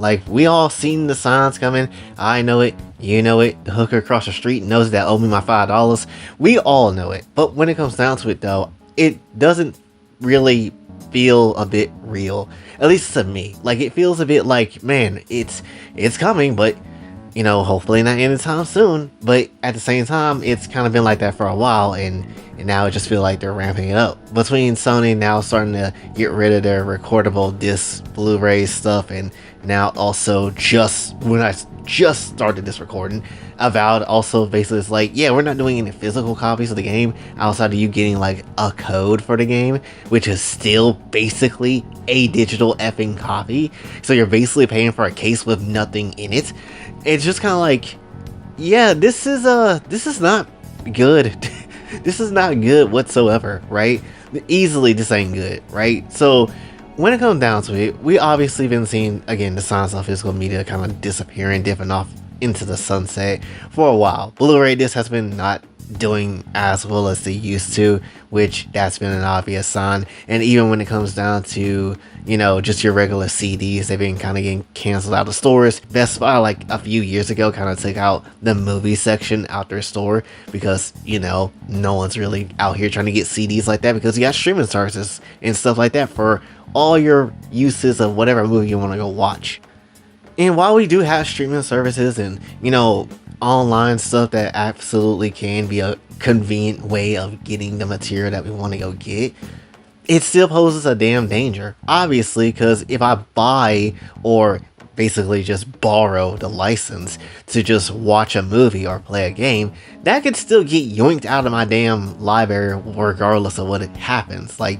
Like, we all seen the signs coming. I know it. You know it. The hooker across the street knows that owe me my $5. We all know it. But when it comes down to it, though, it doesn't really feel a bit real. At least to me. Like, it feels a bit like, man, it's coming, but hopefully not anytime soon. But at the same time, it's kind of been like that for a while, and now it just feels like they're ramping it up. Between Sony now starting to get rid of their recordable disc Blu-ray stuff, and now also when I just started this recording, Avowed also basically is like, yeah, we're not doing any physical copies of the game outside of you getting like a code for the game, which is still basically a digital effing copy. So you're basically paying for a case with nothing in it. It's just kind of like, yeah, this is not good. This is not good whatsoever, right? Easily, this ain't good, right? So when it comes down to it, we obviously been seeing, again, the signs of physical media kind of disappearing, dipping off into the sunset for a while. Blu-ray disc has been not doing as well as they used to, which that's been an obvious sign. And even when it comes down to just your regular CDs, they've been kind of getting canceled out of stores. Best Buy, like a few years ago, kind of took out the movie section out their store because no one's really out here trying to get CDs like that, because you got streaming services and stuff like that for all your uses of whatever movie you want to go watch. And while we do have streaming services and online stuff that absolutely can be a convenient way of getting the material that we want to go get, it still poses a damn danger, obviously, because if I buy or basically just borrow the license to just watch a movie or play a game, that could still get yoinked out of my damn library regardless of what it happens. Like,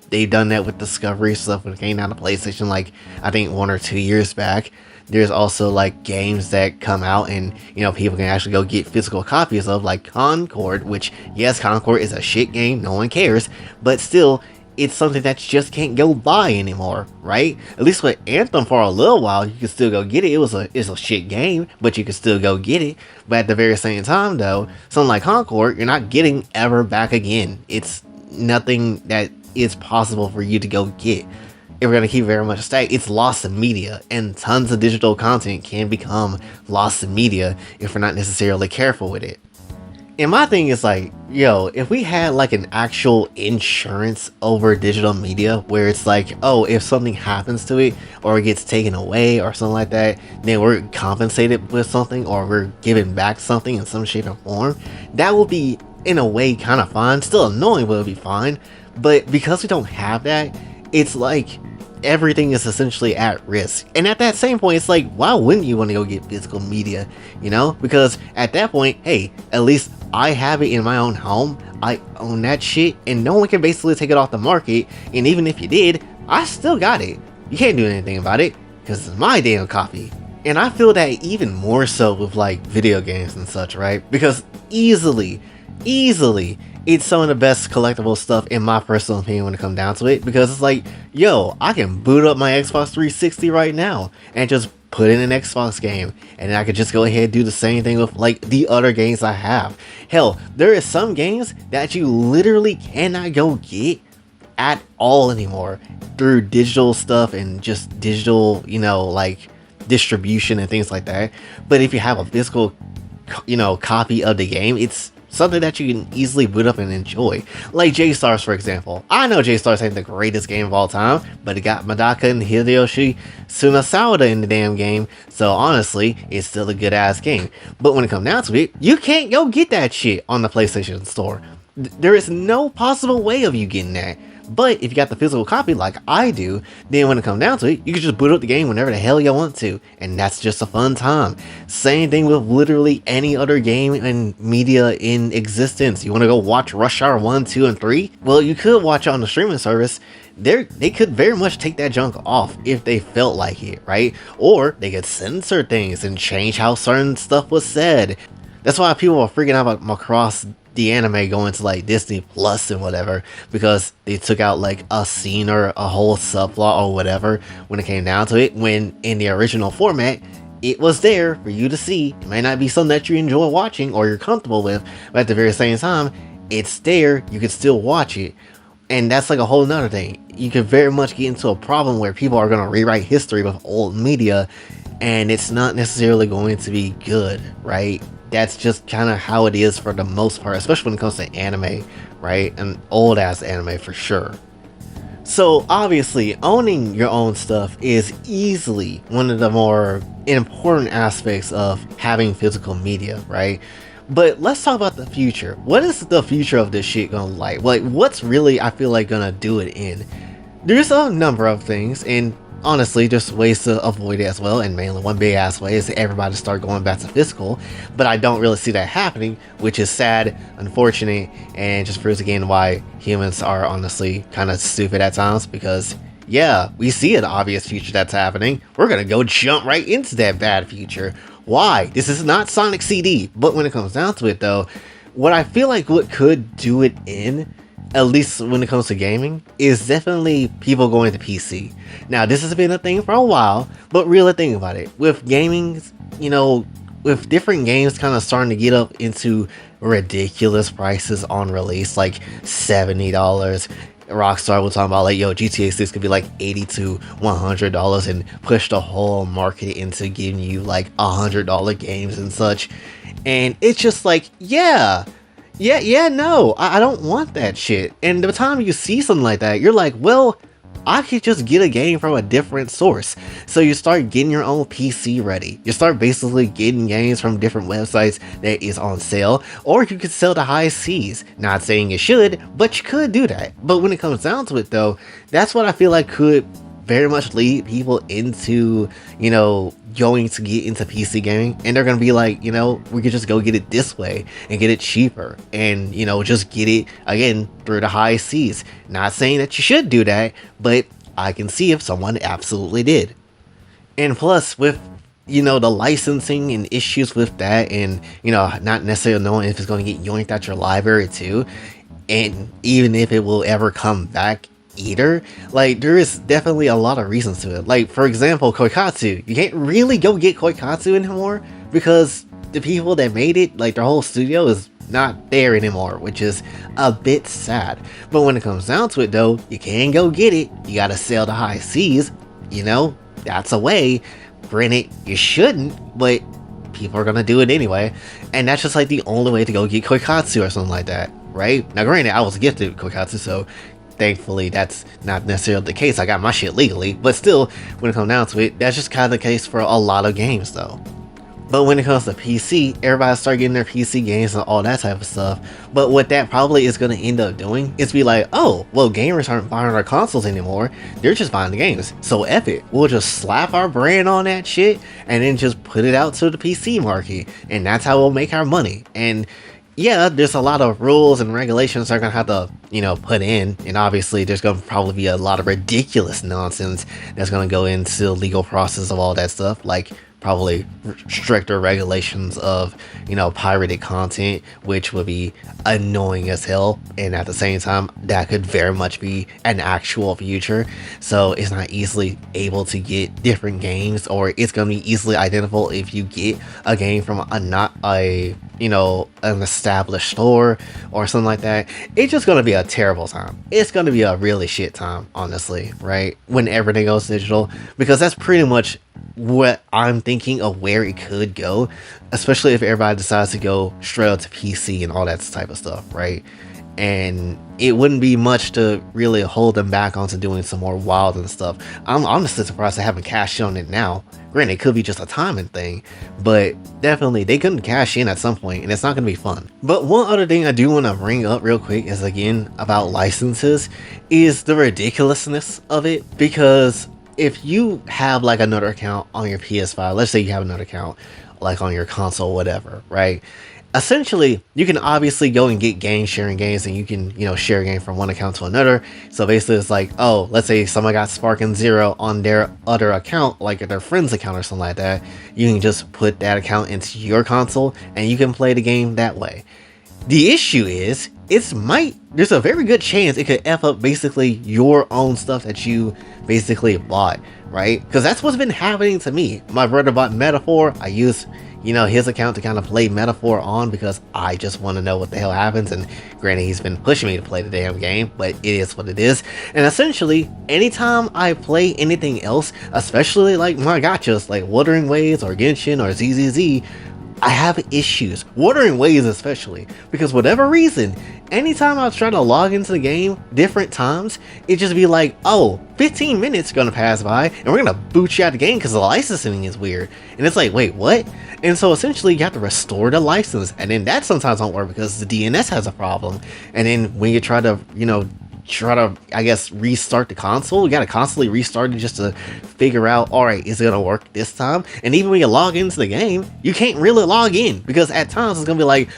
they've done that with Discovery stuff when it came out of PlayStation, like I think 1 or 2 years back. There's also like games that come out and people can actually go get physical copies of, like Concord, which, yes, Concord is a shit game, no one cares, but still, it's something that you just can't go buy anymore, right? At least with Anthem, for a little while you could still go get it. It's a shit game, but you could still go get it. But at the very same time, though, something like Concord, you're not getting ever back again. It's nothing that is possible for you to go get. If we're going to keep very much static, it's lost in media, and tons of digital content can become lost in media if we're not necessarily careful with it. And my thing is like, if we had like an actual insurance over digital media where it's like, oh, if something happens to it or it gets taken away or something like that, then we're compensated with something or we're given back something in some shape or form, that would be in a way kind of fine. Still annoying, but it would be fine. But because we don't have that, it's like everything is essentially at risk. And at that same point, it's like, why wouldn't you want to go get physical media? Because at that point, hey, at least I have it in my own home. I own that shit, and no one can basically take it off the market. And even if you did, I still got it. You can't do anything about it because it's my damn copy. And I feel that even more so with like video games and such, right? Because easily, it's some of the best collectible stuff in my personal opinion when it comes down to it, because it's like, I can boot up my Xbox 360 right now and just put in an Xbox game, and I could just go ahead and do the same thing with like the other games I have. Hell, there is some games that you literally cannot go get at all anymore through digital stuff and just digital, like distribution and things like that. But if you have a physical, copy of the game, it's something that you can easily boot up and enjoy. Like J-Stars, for example. I know J-Stars ain't the greatest game of all time, but it got Madaka and Hideyoshi Tsunosawada in the damn game, so honestly, it's still a good ass game. But when it comes down to it, you can't go get that shit on the PlayStation Store. There is no possible way of you getting that. But if you got the physical copy like I do, then when it comes down to it, you can just boot up the game whenever the hell you want to, and that's just a fun time. Same thing with literally any other game and media in existence. You want to go watch Rush Hour 1, 2, and 3? Well, you could watch it on the streaming service. They could very much take that junk off if they felt like it, right? Or they could censor things and change how certain stuff was said. That's why people are freaking out about Macross the anime going to like Disney Plus and whatever, because they took out like a scene or a whole subplot or whatever when it came down to it, when in the original format it was there for you to see. It may not be something that you enjoy watching or you're comfortable with, but at the very same time, it's there, you can still watch it. And that's like a whole nother thing. You could very much get into a problem where people are going to rewrite history with old media, and it's not necessarily going to be good, right? That's just kind of how it is for the most part, especially when it comes to anime, right? And old ass anime for sure. So obviously, owning your own stuff is easily one of the more important aspects of having physical media, right? But let's talk about the future. What is the future of this shit gonna like what's really, I feel like, gonna do it in? There's a number of things, and honestly, there's ways to avoid it as well, and mainly one big ass way is everybody start going back to physical, but I don't really see that happening, which is sad, unfortunate, and just proves again why humans are honestly kind of stupid at times, because yeah, we see an obvious future that's happening. We're gonna go jump right into that bad future. Why? This is not Sonic CD, but when it comes down to it though, what I feel like what could do it in, at least when it comes to gaming, is definitely people going to PC. Now, this has been a thing for a while, but really think about it. With gaming, you know, with different games kind of starting to get up into ridiculous prices on release, like $70. Rockstar was talking about like, yo, GTA 6 could be like $80 to $100 and push the whole market into giving you like $100 games and such. And it's just like, no, I don't want that shit. And the time you see something like that, you're like, well, I could just get a game from a different source. So you start getting your own PC ready. You start basically getting games from different websites that is on sale, or you could sell to high seas. Not saying you should, but you could do that. But when it comes down to it though, that's what I feel like could very much lead people into, you know, going to get into PC gaming, and they're gonna be like, you know, we could just go get it this way and get it cheaper, and you know, just get it again through the high seas. Not saying that you should do that, but I can see if someone absolutely did. And plus, with, you know, the licensing and issues with that, and you know, not necessarily knowing if it's going to get yoinked out your library too, and even if it will ever come back either, like there is definitely a lot of reasons to it. Like for example, Koikatsu, you can't really go get Koikatsu anymore because the people that made it, like their whole studio is not there anymore, which is a bit sad. But when it comes down to it though, you can go get it. You gotta sail the high seas, you know, that's a way. Granted, you shouldn't, but people are gonna do it anyway, and that's just like the only way to go get Koikatsu or something like that, right? Now granted, I was gifted Koikatsu, so thankfully that's not necessarily the case. I got my shit legally, but still, when it comes down to it, that's just kind of the case for a lot of games though. But when it comes to PC, everybody start getting their PC games and all that type of stuff. But what that probably is going to end up doing is be like, oh, well, gamers aren't buying our consoles anymore. They're just buying the games. So F it. We'll just slap our brand on that shit and then just put it out to the PC market. And that's how we'll make our money. And yeah, there's a lot of rules and regulations they're gonna have to, you know, put in, and obviously there's gonna probably be a lot of ridiculous nonsense that's gonna go into the legal process of all that stuff, like probably stricter regulations of, you know, pirated content, which would be annoying as hell, and at the same time that could very much be an actual future. So it's not easily able to get different games, or it's gonna be easily identifiable if you get a game from a not a, you know, an established store or something like that. It's just gonna be a terrible time. It's gonna be a really shit time, honestly, right, when everything goes digital, because that's pretty much what I'm thinking of where it could go, especially if everybody decides to go straight up to PC and all that type of stuff, right? And it wouldn't be much to really hold them back onto doing some more wild and stuff. I'm honestly surprised they haven't cashed in on it now. Granted, it could be just a timing thing, but definitely they couldn't cash in at some point, and it's not going to be fun. But one other thing I do want to bring up real quick is, again, about licenses, is the ridiculousness of it. Because if you have like another account on your PS5, let's say you have another account like on your console, whatever, right? Essentially, you can obviously go and get game sharing games, and you can, you know, share a game from one account to another. So basically it's like, oh, let's say someone got Sparking Zero on their other account, like their friend's account or something like that. You can just put that account into your console and you can play the game that way. The issue is, there's a very good chance it could F up basically your own stuff that you basically bought right? Because that's what's been happening to me. My brother bought Metaphor. I use, his account to kind of play Metaphor on because I just want to know what the hell happens. And granted, he's been pushing me to play the damn game, but it is what it is. And essentially, anytime I play anything else, especially like my gachas, like Wuthering Waves or Genshin or ZZZ, I have issues. Wuthering Waves especially, because whatever reason, anytime I try to log into the game different times, it just be like, oh, 15 minutes gonna pass by and we're gonna boot you out of the game because the licensing is weird. And it's like, wait, what? And so essentially you have to restore the license, and then that sometimes don't work because the DNS has a problem. And then when you try to, I guess, restart the console, you gotta constantly restart it just to figure out, alright, is it gonna work this time? And even when you log into the game, you can't really log in because at times it's gonna be like,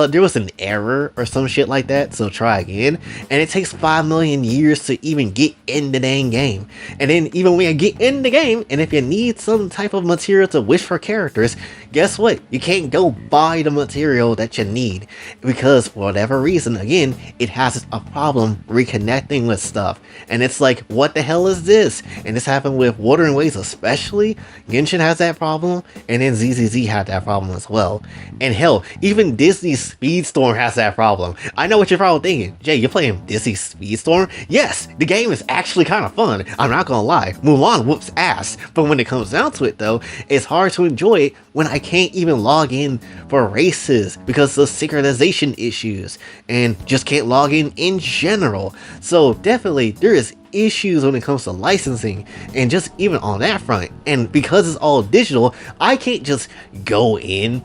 there was an error or some shit like that, so try again. And it takes 5 million years to even get in the dang game. And then even when you get in the game, and if you need some type of material to wish for characters, guess what? You can't go buy the material that you need because for whatever reason, again, it has a problem reconnecting with stuff. And it's like, what the hell is this? And this happened with Wuthering Waves especially. Genshin has that problem, and then ZZZ had that problem as well. And hell, even Disney Speedstorm has that problem. I know what you're probably thinking. Jay, you're playing Disney Speedstorm? Yes, the game is actually kind of fun. I'm not gonna lie. Mulan whoops ass. But when it comes down to it though, it's hard to enjoy it when I can't even log in for races because of synchronization issues and just can't log in general. So definitely there is issues when it comes to licensing and just even on that front. And because it's all digital, I can't just go in,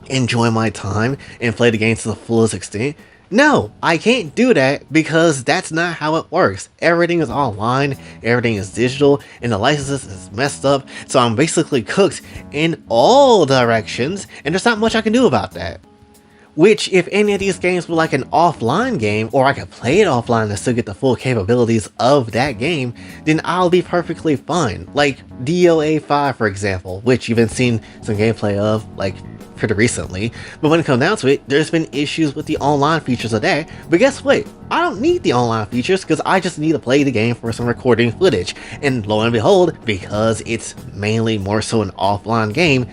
enjoy my time, and play the game to the fullest extent. No, I can't do that because that's not how it works. Everything is online, everything is digital, and the licenses is messed up, so I'm basically cooked in all directions, and there's not much I can do about that. Which, if any of these games were like an offline game, or I could play it offline and still get the full capabilities of that game, then I'll be perfectly fine. Like DOA 5, for example, which you've been seeing some gameplay of, like, pretty recently. But when it comes down to it, there's been issues with the online features of that. But guess what? I don't need the online features because I just need to play the game for some recording footage. And lo and behold, because it's mainly more so an offline game,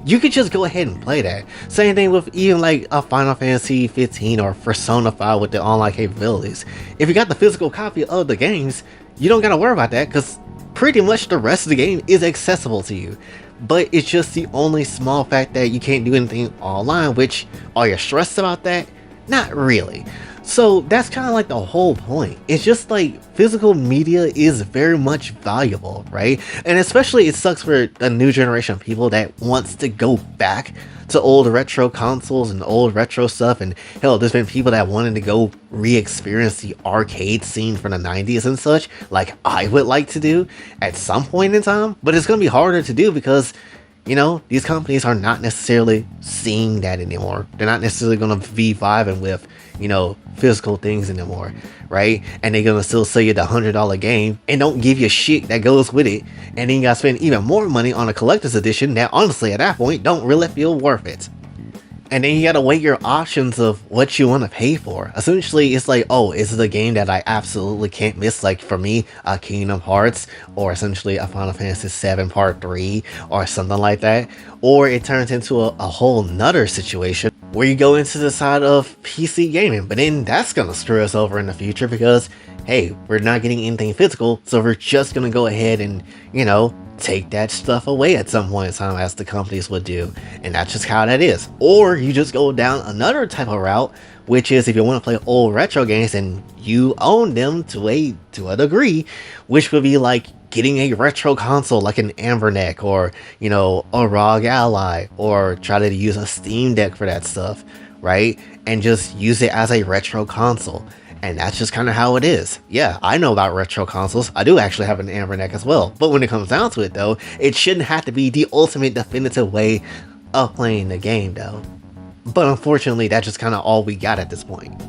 you could just go ahead and play that. Same thing with even like a Final Fantasy 15 or Persona 5 with the online capabilities. If you got the physical copy of the games, you don't gotta worry about that because pretty much the rest of the game is accessible to you. But it's just the only small fact that you can't do anything online, which, are you stressed about that? Not really. So that's kind of like the whole point. It's just like physical media is very much valuable, right? And especially it sucks for the new generation of people that wants to go back to old retro consoles and old retro stuff. And hell, there's been people that wanted to go re-experience the arcade scene from the 90s and such, like I would like to do at some point in time. But it's going to be harder to do because, these companies are not necessarily seeing that anymore. They're not necessarily going to be vibing with, physical things anymore, right? And they're going to still sell you the $100 game and don't give you shit that goes with it. And then you got to spend even more money on a collector's edition that honestly at that point don't really feel worth it. And then you gotta weigh your options of what you want to pay for. Essentially, it's like, oh, is it a game that I absolutely can't miss? Like for me, a Kingdom Hearts, or essentially a Final Fantasy 7 Part 3, or something like that. Or it turns into a whole nother situation where you go into the side of PC gaming. But then that's gonna screw us over in the future because, hey, we're not getting anything physical, so we're just gonna go ahead and, take that stuff away at some point in time as the companies would do. And that's just how that is. Or you just go down another type of route, which is if you want to play old retro games and you own them to a degree, which would be like getting a retro console like an Anberneck or, a ROG Ally, or try to use a Steam Deck for that stuff, right? And just use it as a retro console. And that's just kind of how it is. Yeah, I know about retro consoles. I do actually have an Anberneck as well. But when it comes down to it though, it shouldn't have to be the ultimate definitive way of playing the game though. But unfortunately, that's just kind of all we got at this point.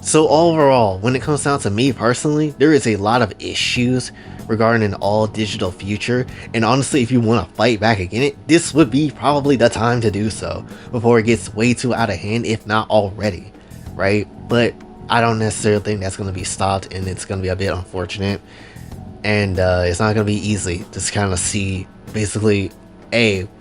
So overall, when it comes down to me personally, there is a lot of issues regarding an all digital future. And honestly, if you want to fight back against it, this would be probably the time to do so before it gets way too out of hand, if not already, right? But I don't necessarily think that's going to be stopped, and it's going to be a bit unfortunate. and it's not going to be easy to kind of see basically,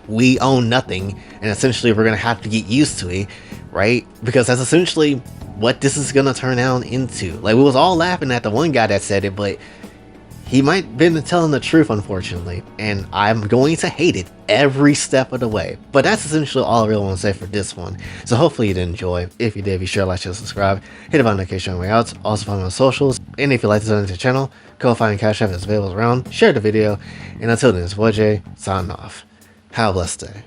we own nothing, and essentially we're going to have to get used to it, right? Because that's essentially what this is going to turn out into. Like, we was all laughing at the one guy that said it, but he might have been telling the truth, unfortunately, and I'm going to hate it every step of the way. But that's essentially all I really want to say for this one. So hopefully you did enjoy. If you did, be sure to like, share, subscribe, hit the bell notification on the way out. Also follow me on socials, and if you like to donate to the channel, Kofi and Cash App is available around. Share the video, and until then, it's boy Jay, signing off. Have a blessed day.